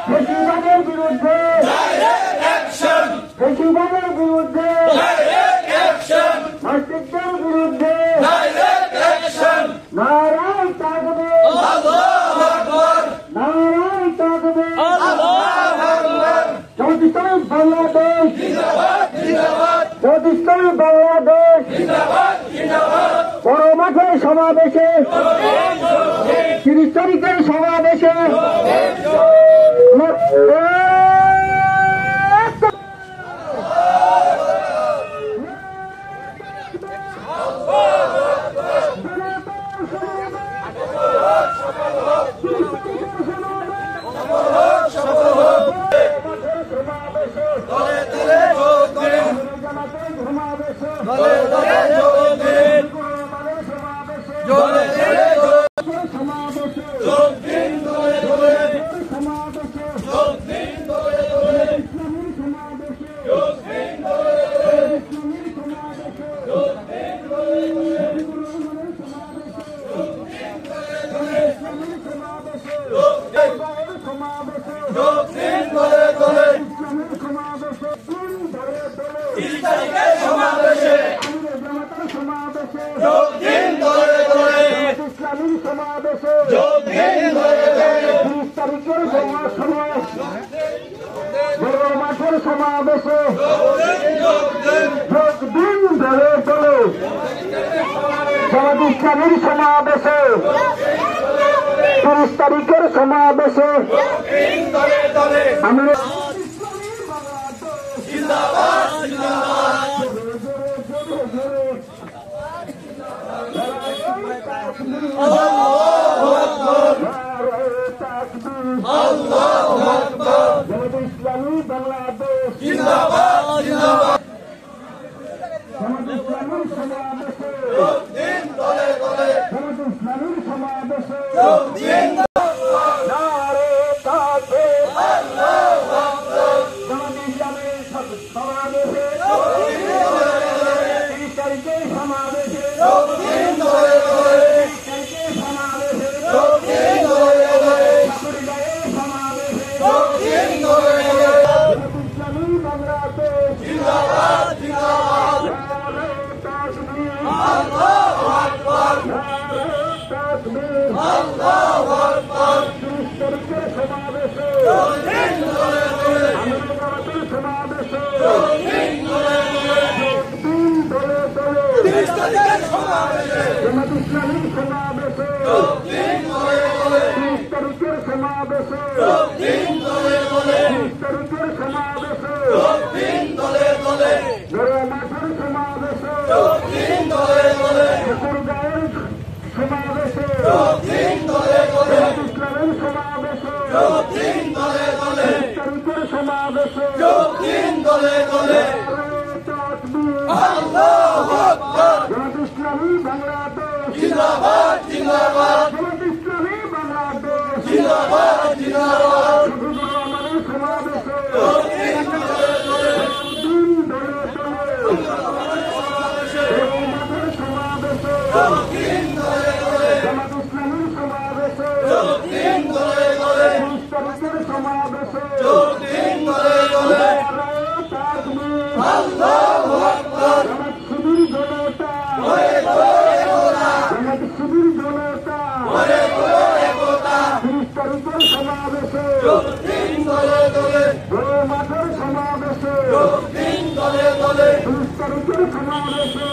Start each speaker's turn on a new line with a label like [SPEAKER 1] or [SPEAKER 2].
[SPEAKER 1] বেশিরভাগের বিরুদ্ধে বেশিরভাগের বিরুদ্ধে মসজিদের বিরুদ্ধে নারায় তাকবীর নারায় তাকবীর চৌত্রিশ বাংলাদেশ চৌত্রিশ বাংলাদেশ বড় মাঠের সমাবেশে 30 তারিখের সমাবেশে সমাবেশে যোগ দিন ধরে চলে জামাত ইসলামীর সমাবেশে 30 তারিখের সমাবেশে আমরা ইসলামী বাংলাদেশ জিন্দাবাদ জিন্দাবাদ ইসলামীর সমাবেশে ইসলামীর সমাবেশে নারে তাকবীর আল্লাহু আকবার ইসলামীর সমাবেশে 30 তারিখের সমাবেশে জিন্দাবাদ জিন্দাবাদ ইসলামী বাংলাদেশ জিন্দাবাদ জিন্দাবাদ আমাদের সমাবেশে দিন ধরে সমাবেশে জামাত ইসলামীর সমাবেশে ইসলামের সমাবেশে আল্লাহু আকবার জামাত শিবির জনতা শিবির জনতা 30 তারিখের সমাবেশে মাঠের সমাবেশে 30 তারিখের সমাবেশে